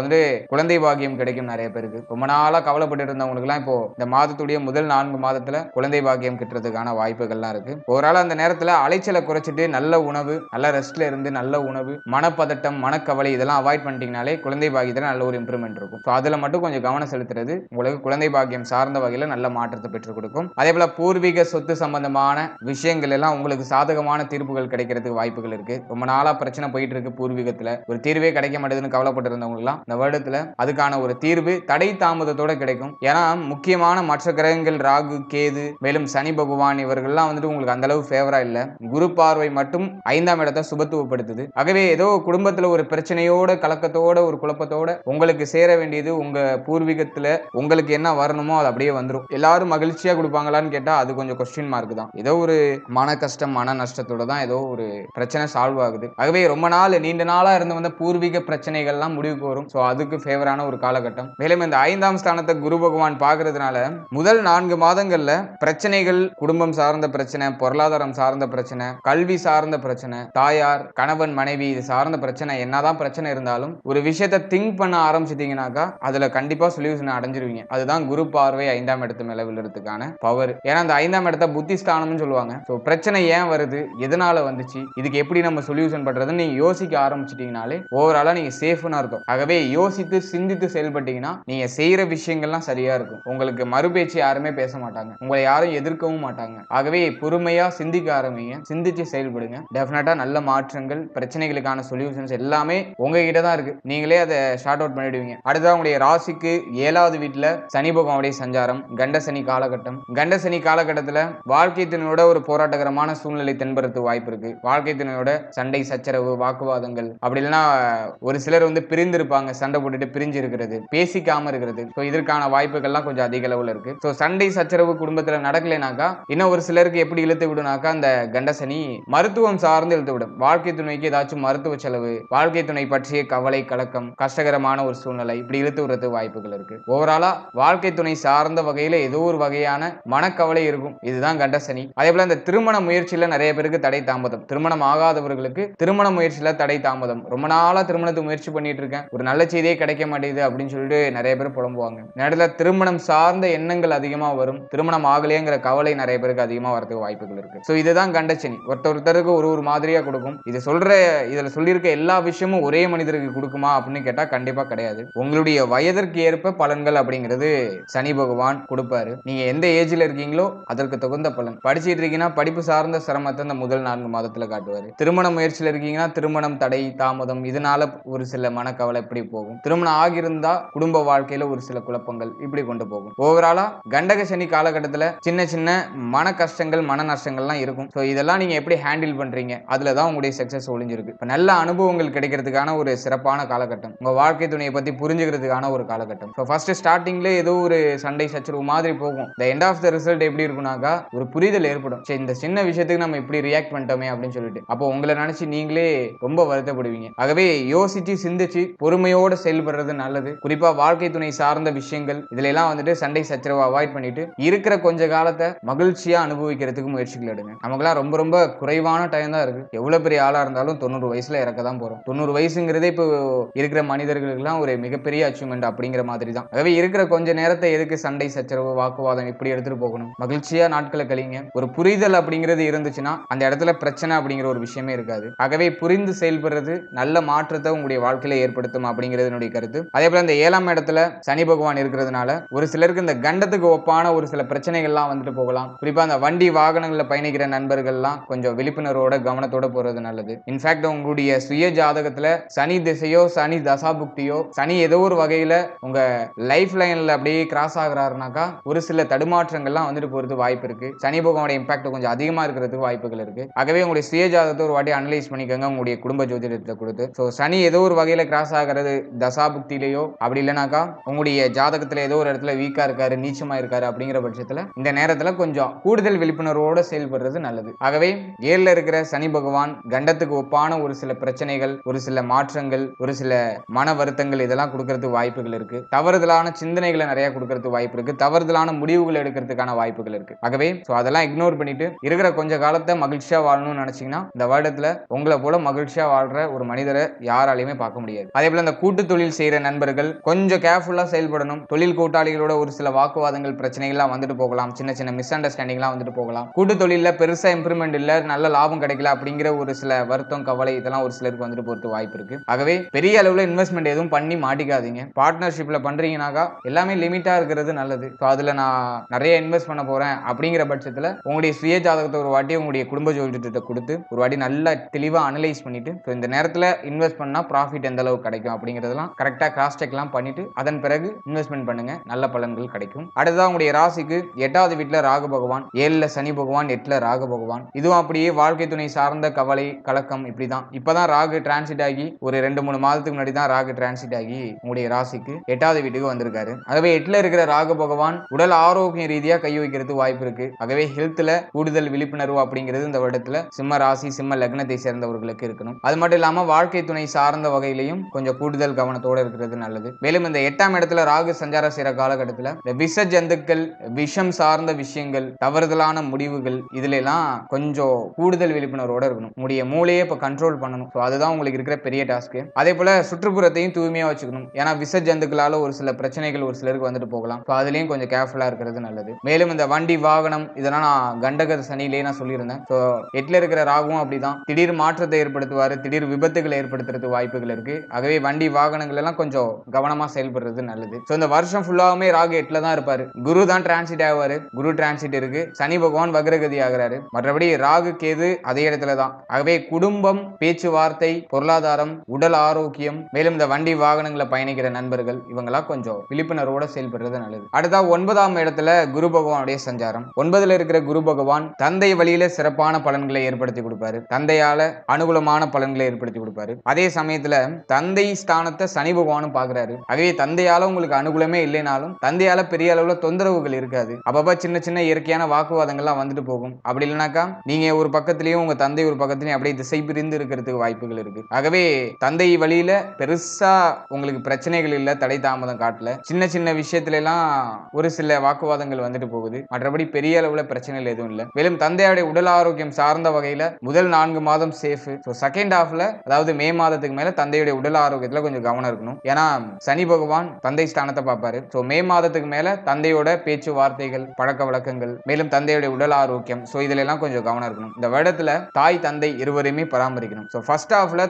குழந்தை பாக்கியம் கிடைக்கும் நிறைய பேருக்கு. ரொம்ப நாளா கவலைப்பட்டு இருந்தவங்களுக்கு எல்லாம் இப்போ இந்த மாதத்துடைய முதல் 4 மாதத்துல குழந்தை பாக்கியம் கிட்டுறதுக்கான வாய்ப்புகள்லாம் இருக்கு. ஓராள அந்த நேரத்துல அலைச்சலை குறைச்சிட்டு நல்ல உணவு, நல்ல ரெஸ்ட்ல இருந்து நல்ல உணவு, மனப்பதட்டம், மனக்கவலை இதெல்லாம் அவாய்ட் பண்ணிட்டீங்கனாலே குழந்தை பாக்கியத்துல நல்ல ஒரு இம்ப்ரூவ்மெண்ட் இருக்கும். சோ அதுல மட்டும் கொஞ்சம் கவனம் செலுத்துறது உங்களுக்கு குழந்தை பாக்கியம் சார்ந்த வகையில நல்ல மாற்றத்தை பெற்றுக் கொடுக்கும். அதே போல பூர்வீக சொத்து சம்பந்தமான விஷயங்கள் எல்லாம் உங்களுக்கு சாதகமான தீர்ப்புகள் கிடைக்கிறதுக்கு வாய்ப்புகள் இருக்கு. ரொம்ப நாளா பிரச்சனை போயிட்டு இருக்கு, பூர்வீகத்துல ஒரு தீர்வே கிடைக்க மாட்டேதுன்னு கவலைப்பட்டு இருந்தவங்க எல்லாம் இந்த வருடத்துல அதுக்கான ஒரு தீர்வு தடை தாமதத்தோட கிடைக்கும். ஏன்னா முக்கியமான மற்ற கிரகங்கள் ராகு, கேது, மேலும் சனி பகவான் இவர்கள்லாம் உங்களுக்கு அந்த அளவு ஃபேவரா இல்ல. குரு பார்வை மட்டும் 5ஆம் இடத்தை சுபத்துவப்படுத்துது. ஆகவே ஏதோ குடும்பத்துல ஒரு பிரச்சனையோட, கலக்கத்தோட, ஒரு குழப்பத்தோட உங்களுக்கு சேர வேண்டியது உங்க பூர்வீகத்துல உங்களுக்கு என்ன வரணுமோ அது அப்படியே வந்துடும். எல்லாரும் மகிழ்ச்சியா கொடுப்பாங்களான்னு கேட்டா அது கொஞ்சம் கொஸ்டின் மார்க் தான். ஏதோ ஒரு மன கஷ்டம், மன நஷ்டத்தோட தான் ஏதோ ஒரு பிரச்சனை சால்வ் ஆகுது. ஆகவே ரொம்ப நாள் நீண்ட நாளா இருந்து வந்த பூர்வீக பிரச்சனைகள்லாம் முடிவுக்கு வரும். சோ அதுக்கு ஃபேவரான ஒரு காலகட்டம். மேலும் இந்த 5ஆம் ஸ்தானத்தை குரு பகவான் பார்க்கறதுனால முதல் 4 மாதங்கள்ல பிரச்சனைகள், குடும்பம் சார்ந்த பிரச்சனை, பொருளாதாரம் சார்ந்த பிரச்சனை, கல்வி சார்ந்த பிரச்சனை, தாயார், கணவன், மனைவி இது சார்ந்த பிரச்சனை, என்னதான் பிரச்சனை இருந்தாலும் ஒரு விஷயத்தை திங்க் பண்ண ஆரம்பிச்சிட்டீங்கன்னாக்கா அதுல கண்டிப்பா சொல்யூஷன் அடைஞ்சிருவீங்க. அதுதான் குரு பார்வை 5ஆம் இடத்து மேல விழுறதுக்கான பவர். ஏன்னா அந்த 5ஆம் இடத்தை புத்தி ஸ்தானம்னு சொல்லுவாங்க. சோ பிரச்சனை ஏன் வருது, எதனால வந்துச்சு, இதுக்கு எப்படி நம்ம சொல்யூஷன் பண்றதுன்னு நீங்க யோசிக்க ஆரம்பிச்சிட்டீங்கனாலே ஓவராலா நீங்க சேஃப்னு அர்த்தம். ஆகவே யோசித்து சிந்தித்து செயல்பட்டீங்கன்னா நீங்க செய்யற விஷயங்கள்லாம் சரியா இருக்கும். உங்களுக்கு மறுபேச்சு யாருமே பேச மாட்டாங்க, உங்களை யாரும் எதிர்க்கவும் மாட்டாங்க. ஆகவே பொறுமையா சிந்திக்க ஆரம்பிங்க, சிந்திச்சு செயல்படுங்க. டெஃபினட்டா நல்ல மாற்றங்கள், பிரச்சனைகளுக்கான சொல்யூஷன்ஸ் எல்லாமே உங்ககிட்ட தான் இருக்கு. நீங்களே அதை ஷார்ட் அவுட் பண்ணிடுவீங்க. அடுத்தது உங்களுடைய ராசிக்கு 7வது வீட்டுல சனி பகவானுடைய சஞ்சாரம், கண்ட சனி காலகட்டம். கண்ட சனி காலகட்டத்துல வாழ்க்கை துணையோட ஒரு போராட்டகரமான சூழ்நிலை தென்படுறதுக்கு வாய்ப்பு இருக்கு. வாழ்க்கை துணையோட சண்டை, சச்சரவு, வாக்குவாதங்கள், அப்படி இல்லைன்னா ஒரு சிலர் பிரிந்து இருப்பாங்க, சண்டை போட்டுட்டு பிரிஞ்சு இருக்கிறது, பேசிக்காம இருக்கிறது. ஸோ இதற்கான வாய்ப்புகள்லாம் கொஞ்சம் அதிக அளவில் இருக்கு. ஸோ சண்டை சச்சரவு குடும்பத்தில் நடக்கலைனாக்கா இன்னும் ஒரு சிலருக்கு எப்படி இழுத்து விடுனாக்கா அந்த கண்டசனி மருத்துவம் சார்ந்து இழுத்து விடும். வாழ்க்கை துணைக்கு ஏதாச்சும் மருத்துவ செலவு, வாழ்க்கை துணை பற்றிய கவலை, கலக்கம், கஷ்டகரமான ஒரு சூழ்நிலை இப்படி இழுத்து விடுறது வாய்ப்புகள் இருக்கு. ஓவராலா வாழ்க்கை துணை சார்ந்த வகையில ஏதோ ஒரு வகையான மனக்கவலை இருக்கும். இதுதான் கண்டசனி. அதே போல இந்த திருமண முயற்சியில நிறைய பேருக்கு தடை தாமதம், திருமணம் ஆகாதவர்களுக்கு திருமண முயற்சியில தடை தாமதம். ரொம்ப நாளா திருமணத்தை முயற்சி பண்ணிட்டு இருக்கேன், ஒரு நல்ல செய்தியே கிடைக்க மாட்டேங்குது அப்படின்னு சொல்லிட்டு நிறைய பேர் புலம்புவாங்க. நேரத்துல திருமணம் சார்ந்த எண்ணங்கள் அதிகமா வரும். திருமணம் ஆகலையேங்கிற கவலை நிறைய பேருக்கு அதிகமா வரதுக்கு வாய்ப்புகள் இருக்கு. சோ இதுதான் கண்டசனி. ஒருத்தருக்கு ஒரு மாதிரியா கொடுக்கும். இதுல சொல்லியிருக்க எல்லா விஷயமும் ஒரே மனிதருக்கு கொடுக்குமா அப்படின்னு கேட்டா கண்டிப்பா கிடையாது. உங்களுடைய வயதிற்கு ஏற்ப பலன்கள் அப்படிங்கிறது சனி பகவான் கொடுப்பாரு. நீங்க எந்த ஏஜ்ல இருக்கீங்களோ அதற்கு தகுந்த பலன். படிச்சுட்டு இருக்கீங்கன்னா படிப்பு சார்ந்த சிரமத்தை இந்த முதல் 4 மாதத்துல காட்டுவாரு. திருமண முயற்சியில இருக்கீங்கன்னா திருமணம் தடை தாமதம், இதனால ஒரு சில மனக்கவலை இப்படி போகும். திருமணம் ஆகியிருந்தா குடும்ப வாழ்க்கையில ஒரு சில குழப்பங்கள் இப்படி கொண்டு போகும். ஓவராலா கண்டக சனி காலகட்டத்துல சின்ன சின்ன மன கஷ்டங்கள், மன நஷ்டங்கள்லாம் இருக்கும். ஸோ இதெல்லாம் நீங்க எப்படி ஹேண்டில் பண்றீங்க அதுலதான் உங்களுடைய சக்சஸ் ஒளிஞ்சிருக்கு. இப்ப நல்ல அனுபவங்கள் கிடைக்கிறதுக்கான ஒரு சிறப்பான காலகட்டம், உங்க வாழ்க்கை துணையை பத்தி புரிஞ்சுக்கிறதுக்கான ஒரு காலகட்டம். ஸோ ஃபர்ஸ்ட் ஸ்டார்டிங்ல ஏதோ ஒரு சண்டை சச்சரவு மாதிரி போகும். இந்த எண்ட் ஆஃப் த ரிசல்ட் எப்படி இருக்கும்னாக்கா ஒரு புரிதல் ஏற்படும். சரி, இந்த சின்ன விஷயத்துக்கு நம்ம இப்படி ரியாக்ட் பண்ணிட்டோமே அப்படின்னு சொல்லிட்டு அப்போ உங்களை நினைச்சு நீங்களே ரொம்ப வருத்தப்படுவீங்க. ஆகவே யோசிச்சு சிந்திச்சு பொறுமையோட செயல்படுறது நல்லது. குறிப்பா வாழ்க்கை துணை சார்ந்த விஷயங்கள் இதுல எல்லாம் வந்துட்டு சண்டை சச்சரவை அவாய்ட் பண்ணிட்டு இருக்கிற கொஞ்ச காலத்தை மகிழ்ச்சியா அனுபவிக்கிறதுக்கு முயற்சிகள் எடுங்க. நமக்குலாம் ரொம்ப ரொம்ப குறைவான டைம் தான் இருக்கு. எவ்வளவு பெரிய ஆளா இருந்தாலும் 90 வயசுல இறக்க தான் போறோம். 90 வயசுங்கிறதே இப்போ இருக்கிற மனிதர்களுக்கெல்லாம் ஒரு மிகப்பெரிய அச்சீவ்மெண்ட் அப்படிங்கிற மாதிரி தான். ஆகவே இருக்கிற கொஞ்ச நேரத்தை எதுக்கு சண்டை சச்சரவு வாக்குவாதம் இப்படி எடுத்துட்டு போகணும்? மகிழ்ச்சியா நாட்களை கழிங்க. ஒரு புரிதல் அப்படிங்கிறது இருந்துச்சுன்னா அந்த இடத்துல பிரச்சனை அப்படிங்கிற ஒரு விஷயமே இருக்காது. ஆகவே புரிந்து செயல்படுறது நல்ல மாற்றத்தை உங்களுடைய வாழ்க்கையில ஏற்படுத்தும் அப்படிங்கிறது என்னுடைய கருத்து. அதே போல இந்த 7ஆம் இடத்துல சனி பகவான் இருக்கிறதுனால ஒரு சிலருக்கு இந்த கண்டத்துக்கு ஒப்பான ஒரு சில பிரச்சனைகள்லாம் வந்துட்டு போகலாம். குறிப்பா அந்த வண்டி வாகனங்கள்ல பயணிக்கிற நண்பர்கள்லாம் கொஞ்சம் விழிப்புணர்வோட கவனத்தோட போறது நல்லது. இன்ஃபேக்ட் உங்களுடைய சுய ஜாதகத்துல சனி திசையோ சனி தசாபுக்தியோ சனி ஏதோ ஒரு வகையில உங்க லைஃப் லைன்ல அப்படியே கிராஸ் ஆகுறாருனாக்கா ஒரு சில தடுமாற்றங்கள்லாம் வந்துட்டு போறது வாய்ப்பு இருக்கு. சனி பகவானோட இம்பாக்ட் கொஞ்சம் அதிகமா இருக்கிறதுக்கு வாய்ப்புகள் இருக்கு. ஆகவே உங்களுடைய சுய ஜாதகத்தை ஒரு வாட்டி அனலைஸ் பண்ணிக்கோங்க உங்களுடைய குடும்ப ஜோதிடத்தை கொடுத்து. ஸோ சனி ஏதோ ஒரு வகையில கிராஸ் ஆகிறது தசாபுக்தியிலேயோ அப்படி இல்லைனாக்கா உங்களுடைய ஜாதகத்துல ஏதோ ஒரு இடத்துல வீக்கா இருக்காரு நீச்சமா இருக்காரு அப்படிங்கிற பட்சத்துல இந்த நேரத்துல கொஞ்சம் கூடுதல் விழிப்புணர்வோட செயல்படுறது நல்லது. ஆகவே 7ல இருக்கிற சனி பகவான் கண்டத்துக்கு ஒப்பான ஒரு சில பிரச்சனைகள் ஒரு சில மாற்றங்கள் ஒரு சில மன வருத்தங்கள் இதெல்லாம் கொடுக்கறதுக்கு வாய்ப்புகள் இருக்கு. தவறுதலான சிந்தனைகளை நிறைய கொடுக்கறதுக்கு வாய்ப்பு இருக்கு. தவறுதலான முடிவுகள் எடுக்கிறதுக்கான வாய்ப்புகள் இருக்கு. ஆகவே அதெல்லாம் இக்னோர் பண்ணிட்டு இருக்கிற கொஞ்ச காலத்தை மகிழ்ச்சியா வாழணும்னு நினைச்சீங்கன்னா இந்த வருடத்துல உங்களை போல மகிழ்ச்சியா வாழ்ற ஒரு மனிதரை யாராலையுமே பார்க்க முடியாது. அதே போல இந்த கூட்டு தொழில் செய்யற நண்பர்கள் கொஞ்சம் கேர்ஃபுல்லா செயல்படணும். தொழில் கூட்டாளிகளோட ஒரு சில வாக்குவாதங்கள் பிரச்சனைகள்லாம் வந்துட்டு போகலாம். சின்ன சின்ன மிஸ் அண்டர்ஸ்டாண்டிங்லாம் வந்துட்டு போகலாம். கூட்டு தொழில பெருசா இம்ப்ரூவ்மெண்ட் இல்ல நல்ல லாபம் கிடைக்கல அப்படிங்கிற ஒரு சில வருத்தம் கவலை இதெல்லாம் ஒரு சிலருக்கு வந்துட்டு போறது வாய்ப்பு இருக்கு. ஆகவே பெரிய அளவுல இன்வெஸ்ட்மெண்ட் எதுவும் பண்ணி மாட்டிக்காதீங்க. பார்ட்னர்ஷிப்ல பண்றீங்கன்னாக்கா எல்லாமே லிமிட்டா இருக்கிறது நல்லது. அதுல நான் நிறைய இன்வெஸ்ட் பண்ண போறேன் அப்படிங்கிற பட்சத்துல உங்களுடைய சுய ஜாதகத்தை ஒரு வாட்டி உங்களுடைய குடும்ப ஜோதிடத்தை கொடுத்து ஒரு வாட்டி நல்லா தெளிவா அனலைஸ் பண்ணிட்டு இந்த நேரத்துல இன்வெஸ்ட் பண்ணா ப்ராஃபிட் எந்த அளவுக்கு கிடைக்கும் அப்படிங்கறதெல்லாம் கரெக்டா கிராஸ் செக் எல்லாம் பண்ணிட்டு அதன் பிறகு இன்வெஸ்ட்மெண்ட் பண்ணுங்க. நல்ல பலன்கள் கிடைக்கும். அடுத்ததா உங்களுடைய ராசிக்கு 8வது வீட்டுல ராகு பகவான் 7ல சனி பகவான் 8ல ராகு பகவான் இதுவும் அப்படியே வாழ்க்கை துணை சார்ந்த கவலை கலக்கம் இப்படிதான். இப்பதான் ராகு டிரான்சிட் ஆகி ஒரு 2-3 மாதத்துக்கு முன்னாடி தான் ராகு டிரான்சிட் ஆகி உங்களுடைய ராசிக்கு 8வது வீட்டுக்கு வந்திருக்காரு. ஆகவே 8ல இருக்கிற ராகு பகவான் உடல் ஆரோக்கியம் ரீதியா கை வைக்கிறது வாய்ப்பு இருக்கு. ஆகவே ஹெல்த்ல கூடுதல் விழிப்புணர்வு அப்படிங்கிறது இந்த வருடத்துல சிம்ம ராசி சிம்ம லக்னத்தை சேர்ந்தவர்களுக்கு இருக்கணும். அது மட்டும் இல்லாம வாழ்க்கை துணை சார்ந்த வகையிலையும் கொஞ்சம் கூடுதல் கவனத்தோட இருக்கிறது நல்லது. மேலும் இந்த 8ஆம் இடத்துல ராகு சஞ்சார செய்யற காலகட்டத்துல இந்த விஷ ஜந்துக்கள் விஷம் சார்ந்த விஷயங்கள் தவறுதலான முடிவுகள் இதுல எல்லாம் கொஞ்சம் கூடுதல் விழிப்புணர்வோட இருக்கணும். உங்களுடைய மூளையை இப்ப கண்ட்ரோல் பண்ணணும். அதுதான் உங்களுக்கு இருக்கிற பெரிய டாஸ்க். அதே போல சுற்றுப்புறத்தையும் தூய்மையா வச்சுக்கணும். ஏன்னா விஷ ஜந்துக்களால ஒரு சில பிரச்சனைகள் ஒரு சிலருக்கு வந்துட்டு போகலாம். அதுலயும் கொஞ்சம் கேர்ஃபுல்லா இருக்கிறது நல்லது. மேலும் இந்த வண்டி வாகனம் இதெல்லாம் நான் கண்டக சனியிலேயே நான் சொல்லியிருந்தேன். 8ல இருக்கிற ராகுவும் அப்படிதான் திடீர் மாற்றத்தை ஏற்படுத்துவாரு. திடீர் விபத்துகளை ஏற்படுத்துறதுக்கு வாய்ப்புகள் இருக்கு. ஆகவே வண்டி வாகனங்கள் எல்லாம் கொஞ்சம் கவனமா செயல்படுறது நல்லது. இந்த வருஷம் ஃபுல்லாவுமே ராகு 8ல தான் இருப்பாரு. குரு தான் டிரான்சிட் ஆவாரு. குரு டிரான்சிட் இருக்கு. சனி பகவான் வக்ரகதி ஆகிறாரு. மற்றபடி ராகு கேது அதே இடத்துல தான். ஆகவே குடும்பம் பேச்சுவார்த்தை பொருளாதாரம் உடல் ஆரோக்கியம் மேலும் இந்த வண்டி வாகனங்களை பயணிக்கிற நண்பர்கள் இவங்கெல்லாம் கொஞ்சம் விழிப்புணர்வோட செயல்படுறது நல்லது. அடுத்தா 9ஆம் இடத்துல குரு பகவானுடைய சஞ்சாரம். 9ல இருக்கிற குரு பகவான் தந்தை வழியில சிறப்பான பலன்களை ஏற்படுத்தி கொடுப்பாரு. தந்தையால அனுகூலமான பலன்களை ஏற்படுத்தி கொடுப்பாரு. அதே சமயத்துல தந்தை ஸ்தானத்தை சனி பகவானும் பாக்குறாரு. ஆகவே தந்தையால உங்களுக்கு அனுகூலமே இல்லைனாலும் தந்தையால பெரிய அளவுல தொந்தரவுகள் இருக்காது. அப்பப்ப சின்ன சின்ன இயற்கையான வாக்குவாதங்கள்லாம் வந்துட்டு போகும். அப்படி இல்லைனாக்கா நீங்க ஒரு பக்கத்திலையும் உங்க தந்தை ஒரு பக்கத்திலையும் அப்படியே திசை பிரிந்து இருக்கிறதுக்கு வாய்ப்புகள் இருக்கு. ஆகவே தந்தை வழியில பெருசா உங்களுக்கு பிரச்சனைகள் இல்ல தடை தாமதம் காட்டல. சின்ன சின்ன விஷயத்துல எல்லாம் ஒரு சில வாக்குவாதங்கள் வந்துட்டு போகுது. மற்றபடி பெரிய அளவுல பிரச்சனைகள் எதுவும் இல்ல. மேலும் தந்தையுடைய உடல் ஆரோக்கியம் சார்ந்த வகையில முதல் 4 மாதம் சேஃப். செகண்ட் ஹாஃப்ல அதாவது மே மாதத்துக்கு மேல தந்தையுடைய உடல் ஆரோக்கியத்துல கொஞ்சம் கவனம் இருக்கணும். ஏன்னா சனி பகவான் தந்தை ஸ்தானத்தை பார்ப்பாரு. மே மாதத்துக்கு மேல தந்தையோட பேச்சு வார்த்தைகள் பழக்க வழக்கங்கள் மேலும் தந்தையுடைய உடல் ஆரோக்கியம் இதுல எல்லாம் கொஞ்சம் கவனம் இருக்கணும். இந்த வருடத்துல தாய் தந்தை இருவரையுமே பராமரிக்கணும். ஃபர்ஸ்ட் ஹாஃப்ல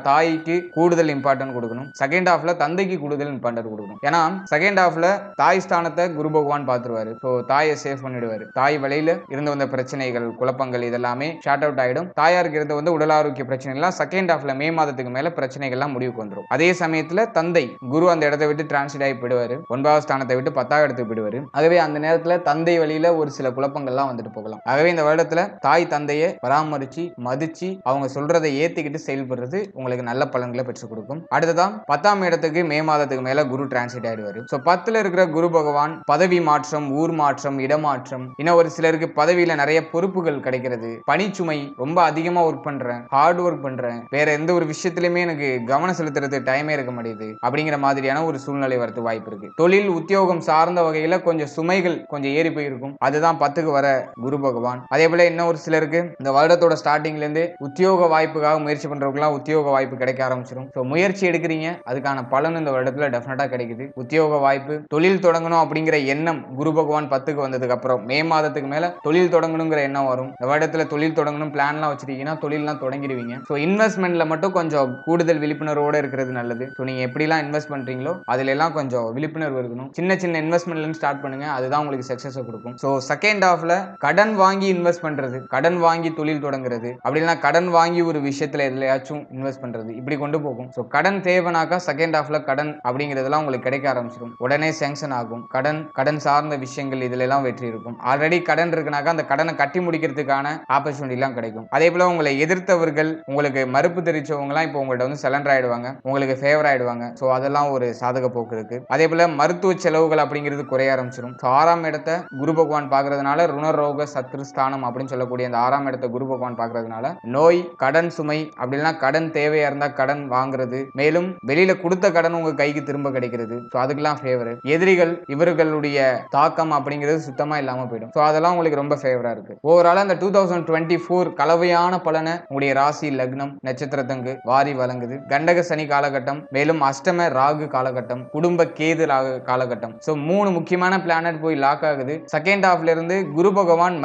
தாய்க்கு கூடுதல் இம்பார்ட்டன்ட் கொடுக்கணும். செகண்ட் ஹாஃப்ல தந்தைக்கு கூடுதல் இம்பார்ட்டன்ட் கொடுக்கணும். ஏன்னா செகண்ட் ஹாஃப்ல தாய் ஸ்தானத்தை குரு பகவான் பார்த்துருவாரு. தாயை சேஃப் பண்ணிடுவாரு. தாய் வழியில இருந்து வந்த பிரச்சனைகள் குழப்பங்கள் இதெல்லாமே ஷார்ட் அவுட் ஆயிடும். தாயாருக்கு இருந்த வந்து உடல் ஆரோக்கிய பிரச்சனைகள் செகண்ட் ஹாஃப்ல மே மாதத்துக்கு மேல பிரச்சனைகள்லாம் முடிவுக்கு வந்துடும். அதே சமயத்துல தந்தை குரு அந்த இடத்தை விட்டு டிரான்சிட் ஆகி போயிடுவாரு. 9வது ஸ்தானத்தை விட்டு 10வது இடத்துக்கு போயிடுவாரு. ஆகவே அந்த நேரத்துல தந்தை வழியில ஒரு சில குழப்பங்கள்லாம் வந்துட்டு போகலாம். ஆகவே இந்த வருடத்துல தாய் தந்தையை பராமரிச்சு மதிச்சு அவங்க சொல்றதை ஏத்துக்கிட்டு செயல்படுறது உங்களுக்கு நல்ல பலன்களை பெற்றுக் கொடுக்கும். அடுத்ததான் 10ஆம் இடத்துக்கு மே மாதத்துக்கு மேல குரு டிரான்சிட் ஆயிடுவாரு. 10ல இருக்கிற குரு பகவான் பதவி மாற்றம், ஊர் மாற்றம், இடமாற்றம், இன்னும் ஒரு சிலருக்கு பதவியில நிறைய பொறுப்புகள் கிடைக்கிறது, பணிச்சுமை, ரொம்ப அதிகமா ஒர்க் பண்றேன், ஹார்ட் ஒர்க் பண்றேன், வேற எந்த ஒரு விஷயத்திலுமே எனக்கு கவனம் செலுத்துறது டைமே இருக்க மாட்டேங்குது அப்படிங்கிற மாதிரியான ஒரு சூழ்நிலை வரது வாய்ப்பு இருக்கு. தொழில் உத்தியோகம் சார்ந்த வகையில கொஞ்சம் சுமைகள் கொஞ்சம் ஏறி போயிருக்கும். அதுதான் 10க்கு வர குரு பகவான். அதே போல இன்னும் ஒரு சிலருக்கு இந்த வருடத்தோட ஸ்டார்டிங்ல இருந்து உத்தியோக வாய்ப்புக்காக முயற்சி பண்றவங்கலாம் உத்தியோக வாய்ப்பு கிடைக்க ஆரம்பிச்சிடும். முயற்சி எடுக்கிறீங்க, அதுக்கான பலன் இந்த வருடத்துல டெஃபினட்டா கிடைக்குது. உத்தியோக வாய்ப்பு, தொழில் தொடங்கணும் அப்படிங்கிற எண்ணம் குரு பகவான் 10க்கு வந்ததுக்கு அப்புறம் மே மாதத்துக்கு மேல தொழில் தொடங்கணுங்கிற எண்ணம் வரும். இந்த வருடத்துல தொழில் தொடங்கணும் பிளான்லாம் வச்சிருக்கீங்கன்னா தொழில்லாம் தொடங்கிடுவீங்க. இன்வெஸ்ட்மெண்ட்ல மட்டும் கொஞ்சம் கூடுதல் விழிப்புணர்வோட இருக்கிறது நல்லது. நீங்க எப்படிலாம் இன்வெஸ்ட் பண்றீங்களோ அதுல எல்லாம் கொஞ்சம் விழிப்புணர்வு இருக்கணும். சின்ன சின்ன இன்வெஸ்ட்மெண்ட்ல இருந்து ஸ்டார்ட் பண்ணுங்க, அதுதான் உங்களுக்கு சக்சஸ் கொடுக்கும். செகண்ட் ஹாஃப்ல கடன் வாங்கி இன்வெஸ்ட் பண்றது, கடன் வாங்கி தொழில் தொடங்குறது, அப்படின்னா கடன் வாங்கி ஒரு விஷயத்துல எதுலயாச்சும் இன்வெஸ்ட் பண்றது, இப்படி கொண்டு போகும். கடன் தேவைனாக்கா செகண்ட் ஹாஃப்ல கடன் அப்படிங்கிறதுலாம் உங்களுக்கு கிடைக்க ஆரம்பிச்சிடும். உடனே சேங்ஷன் ஆகும். கடன் சார்ந்த விஷயங்கள் இதுல எல்லாம் வெற்றி இருக்கும். ஆல்ரெடி கடன் இருக்குனாக்கா அந்த கடனை கட்டி முடிக்கிறதுக்கான ஆப்பர்ச்சுனிட்டி எல்லாம் கிடைக்கும். அதே போல உங்களை எதிர்த்தவர்கள், உங்களுக்கு மறுப்பு தெரிவிச்சவங்க எல்லாம் இப்போ உங்கள்ட்ட வந்து சலண்டர் ஆயிடுவாங்க, உங்களுக்கு ஃபேவர் ஆயிடுவாங்க. அதெல்லாம் ஒரு சாதக போக்கு இருக்கு. அதே போல மருத்துவ செலவுகள் அப்படிங்கிறது குறைய ஆரம்பிச்சிடும். 6ஆம் இடத்தை குரு பகவான் பாக்குறதுனால ருணரோக சத்ருஸ்தானம் அப்படின்னு சொல்லக்கூடிய அந்த 6ஆம் இடத்தை குரு பகவான் பாக்குறதுனால நோய், கடன் சுமை, அப்படின்னா கடன் தேவையா இருந்தா கடன் வாங்குறது, மேலும் வெளியில கொடுத்த கடன் உங்க கைக்கு திரும்ப கிடைக்கிறது, அதுக்கெல்லாம் ஃபேவர். எதிரிகள், இவர்களுடைய தாக்கம் அப்படிங்கிறது சுத்தமா இல்லாம போயிடும். அதெல்லாம் உங்களுக்கு ரொம்ப ஃபேவரா இருக்கு. ஓவராலா இந்த 2024 கலவையான பலனை உங்களுடைய ராசி, லக்னம், நட்சத்திரத்துக்கு வாரி வழங்குது. கண்டக சனி காலகட்டம், மேலும் அஷ்டம ராகு காலகட்டம், குடும்ப கேது ராகு காலகட்டம். 3 முக்கியமான பிளானட் போய் லாக் ஆகுது. செகண்ட் ஹாஃப்ல இருந்து குரு பகவான்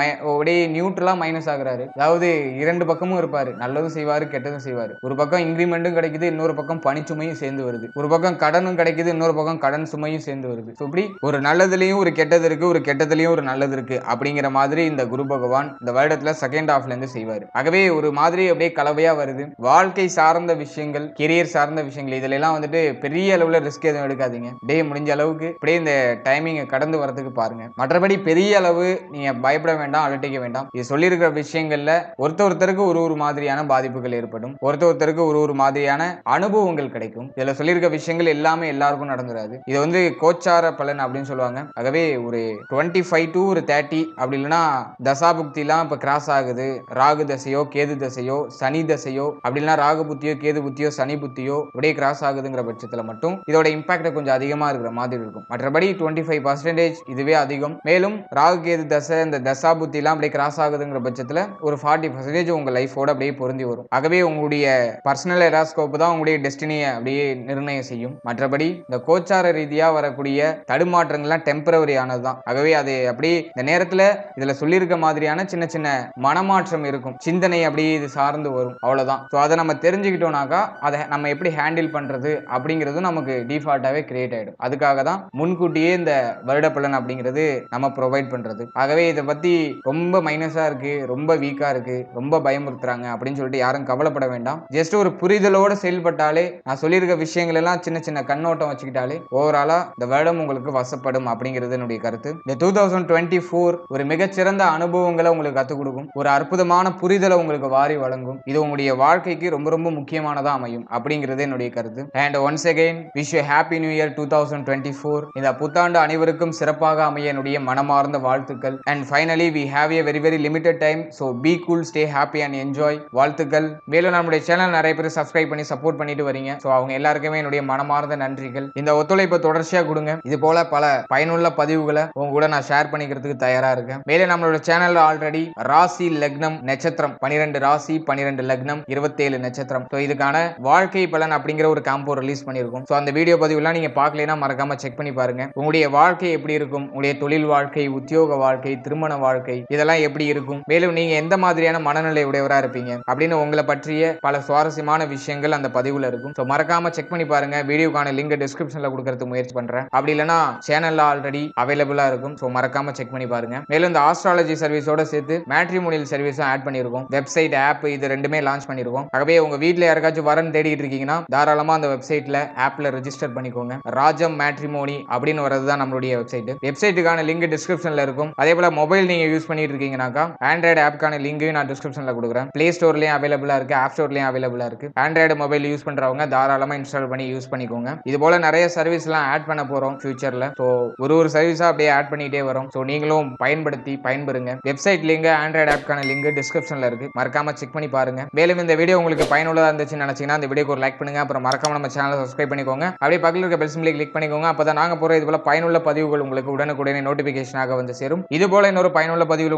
நியூட்ரலா மைனஸ் ஆகுறாரு. அதாவது 2 பக்கமும் இருப்பாரு, நல்லதும் செய்வாரு, கெட்டதும் செய்வாரு. ஒரு பக்கம் இன்கிரிமெண்ட்டும் கிடைக்குது, இன்னொரு பக்கம் பணிச்சுமையும் சேர்ந்து வருது. ஒரு பக்கம் கடனும் கிடைக்குது, இன்னொரு பக்கம் கடன் சுமையும் சேர்ந்து வருது. இப்படி ஒரு நல்லதுலயும் ஒரு கெட்டது இருக்கு, ஒரு கெட்டதுலயும் ஒரு நல்லது இருக்கு அப்படிங்கிற மாதிரி இந்த குரு பகவான் இந்த வருடத்துல செகண்ட் ஹாஃப்ல இருந்து செய்வாரு. ஆகவே ஒரு மாதிரி அப்படியே கலவையா வருது. வாழ்க்கை சார்ந்த விஷயங்கள், கெரியர் சார்ந்த விஷயங்கள், இதுல எல்லாம் வந்துட்டு பெரிய அளவுல ரிஸ்க் எதுவும் எடுக்காதீங்க. முடிஞ்ச அளவுக்கு அப்படியே இந்த டைமிங் கடந்து வரதுக்கு பாருங்க. மற்றபடி பெரிய அளவு நீங்க பயப்பட வேண்டாம், அலட்டிக்க வேண்டாம். இது சொல்லியிருக்கிற விஷயங்கள்ல ஒருத்தருக்கு ஒரு மாதிரியான பாதிப்புகள் ஏற்படும், ஒருத்தருக்கு ஒரு மாதிரியான அனுபவங்கள் கிடைக்கும். இதுல சொல்லியிருக்க விஷயங்கள் எல்லாமே எல்லாருக்கும் நடந்துராது. இது வந்து கோச்சார பலன் அப்படின்னு சொல்லுவாங்க. ஆகவே ஒரு 25 to 30 அப்படி இல்லைன்னா தசாபுக்திலாம் இப்ப கிராஸ் ஆகுது, ராகு தசையோ கேது தசையோ சனி தசையோ அப்படி இல்லைன்னா ராகு புத்தியோ கேது புத்தியோ சனி புத்தியோ அப்படியே கிராஸ் ஆகுதுங்கிற பட்சத்துல மட்டும் இதோட இம்பாக்ட் கொஞ்சம் அதிகமா இருக்கிற மாதிரி இருக்கும். மற்றபடி 25% இதுவே அதிகம். மேலும் ராகு கேது தசை, இந்த தசா புத்தி எல்லாம் அப்படியே கிராஸ் ஆகுதுங்கிற பட்சத்துல ஒரு 40% உங்க லைஃபோட அப்படியே பொருந்தி வரும். ஆகவே உங்களுடைய பர்சனல் எராஸ்கோப் தான் உங்களுடைய டெஸ்டினியை அப்படியே நிர்ணயம் செய்யும். மற்றபடி இந்த கோச்சார ரீதியா வரக்கூடிய தடுமாற்றங்கள்லாம் டெம்பரவரி ஆனதுதான். ஆகவே அது அப்படி இந்த நேரத்துல இதுல சொல்லியிருக்க மாதிரியான சின்ன சின்ன மனமாற்றம் இருக்கும், சிந்தனை அப்படியே இது சார்ந்து வரும், அவ்வளவுதான். அதை நம்ம தெரிஞ்சுக்கிட்டோம்னாக்கா அதை நம்ம எப்படி ஹேண்டில் பண்றது அப்படிங்கிறது நமக்கு டிஃபால்ட்டாவே கிரியேட் ஆயிடும். அதுக்காக தான் முன்கூட்டியே இந்த வருட பலன் அப்படிங்கிறது நம்ம ப்ரொவைட் பண்றது. ஆகவே இதை பத்தி ரொம்ப மைனஸா இருக்கு, ரொம்ப வீக்கா இருக்கு, ரொம்ப பயமுறுத்துறாங்க அப்படின்னு சொல்லிட்டு யாரும் கவலைப்பட வேண்டாம். ஜஸ்ட் ஒரு புரிதலோட செயல்பட்டாலே, நான் சொல்லியிருக்க விஷயங்கள் எல்லாம் சின்ன சின்ன கண்ணோட்டம் வச்சுக்கிட்டாலே ஓவராலா இந்த வருடம் உங்களுக்கு வசப்படும் அப்படிங்கிறது என்னுடைய கருத்து. இந்த 2024 ஒரு மிகச்சிறந்த அனுபவங்களை உங்களுக்கு கத்துக் கொடுக்கும், ஒரு அற்புதமான புரிதலை உங்களுக்கு வாரி வழங்கும். இது உங்களுடைய வாழ்க்கைக்கு ரொம்ப ரொம்ப முக்கியமானதா அமையும் அப்படிங்கிறது என்னுடைய கருத்து. And once again wish you happy new year 2024. இந்த புத்தாண்டு அனைவருக்கும் சிறப்பாக அமைய என்னுடைய மனமார்ந்த வாழ்த்துக்கள். And finally we have a very very limited time, so be cool, stay happy and enjoy. வாழ்த்துக்கள். மேலும் நம்முடைய சேனல் நிறைய பேர் சப்ஸ்கிரைப் பண்ணி சப்போர்ட் பண்ணிட்டு வரீங்க. ஸோ அவங்க எல்லாருக்குமே என்னுடைய மனமார்ந்த நன்றிகள். இந்த ஒத்துழைப்பை தொடர்ச்சியா கொடுங்க. இது போல பல பயனுள்ள பதிவுகளை உங்க கூட நான் ஷேர் பண்ணிக்கிறதுக்கு தயாரா இருக்கேன். மேலே நம்மளோட சேனல்ல ஆல்ரெடி ராசி, லக்னம், நட்சத்திரம் 12 ராசி, 12 லக்னம், 27 நட்சத்திரம், ஸோ இதுக்கான வாழ்க்கை பலன் அப்படிங்கிற ஒரு காம்போ ரிலீஸ் பண்ணியிருக்கோம். ஸோ அந்த வீடியோ பதிவுலாம் நீங்க பார்க்கலைன்னா மறக்காம செக் பண்ணி பாருங்க. உங்களுடைய வாழ்க்கை எப்படி இருக்கும், உங்களுடைய தொழில் வாழ்க்கை, உத்தியோக வாழ்க்கை, திருமண வாழ்க்கை, இதெல்லாம் எப்படி இருக்கும், மேலும் நீங்க எந்த மாதிரியான மனநிலை உடையவரா இருப்பீங்க அப்படின்னு உங்களை பற்றிய பல சுவாரஸ்யமான விஷயங்கள் அந்த பதிவுல இருக்கும். ஸோ மறக்காம செக் பண்ணி பாருங்க. வீடியோக்கான லிங்க் டிஸ்கிரிப்ஷன்ல கொடுக்கறதுக்கு முயற்சி பண்றேன். அப்படி இல்லைன்னா சேனல்ல ஆல்ரெடி அவைலபிளா இருக்கும். ஸோ மறக்காம செக் பண்ணி பாருங்க. மேலும் இந்த ஆஸ்ட்ராலஜி சர்வீஸோட சேர்த்து மேட்ரிமோனியல் சர்வீஸும் ஆட் பண்ணியிருக்கோம். வெப்சைட், ஆப் இது ரெண்டுமே லான்ச் பண்ணியிருக்கோம். ஆகவே உங்க வீட்டில் யாருக்காச்சும் வரன் தேடிட்டு இருக்கீங்கன்னா தாராளமா அந்த வெப்சைட்ல ஆப்ல ரெஜிஸ்டர் பண்ணிக்கோங்க. ராஜம் மேட்ரிமோனி அப்படின்னு வரதுதான் நம்மளுடைய வெப்சைட். வெப்சைட்டுக்கான லிங்க் டிஸ்கிரிப்ஷன்ல இருக்கும். அதே போல மொபைல் நீங்க யூஸ் பண்ணிட்டு இருக்கீங்கன்னாக்கா ஆண்ட்ராய்டு ஆப்க்கான லிங்கையும் நான் டிஸ்கிரிப்ஷன்ல கொடுக்குறேன். பிளே ஸ்டோர்லயும் அவைலபிளா இருக்கு, ஆப் ஸ்டோர்லயும் அவைலபிளா இருக்கு. ஆண்ட்ராய்டு மொபைல் யூஸ் பண்றவங்க தாராளமா இன்ஸ்டால் பண்ணி யூஸ் பண்ணிக்கோங்க. இது போல நிறைய சர்வீஸ் எல்லாம் ஆட் பண்ண போறோம் ஃபியூச்சர். ஃபியூச்சர்ல. ஸோ ஒரு சர்வீஸா அப்படியே ஆட் பண்ணிட்டே வரும். ஸோ நீங்களும் பயன்படுத்தி பயன்பெறுங்க. வெப்சைட் லிங்க், ஆண்ட்ராய்டு ஆப்க்கான லிங்க் டிஸ்கிரிப்ஷன்ல இருக்கு, மறக்காம செக் பண்ணி பாருங்க. மேலும் இந்த வீடியோ உங்களுக்கு பயனுள்ளதா இருந்துச்சுன்னு நினைச்சீங்கன்னா இந்த வீடியோக்கு ஒரு லைக் பண்ணுங்க. அப்புறம் மறக்காம நம்ம சேனலை சப்ஸ்கிரைப் பண்ணிக்கோங்க. அப்படியே பக்கத்தில் இருக்க பெல் சிம்பிளை கிளிக் பண்ணிக்கோங்க. அப்பதான் நாங்க போற இது போல பயனுள்ள பதிவுகள் உங்களுக்கு உடனுக்குடனே நோட்டிபிகேஷனாக வந்து சேரும். இது போல இன்னொரு பயனுள்ள பதிவுகள்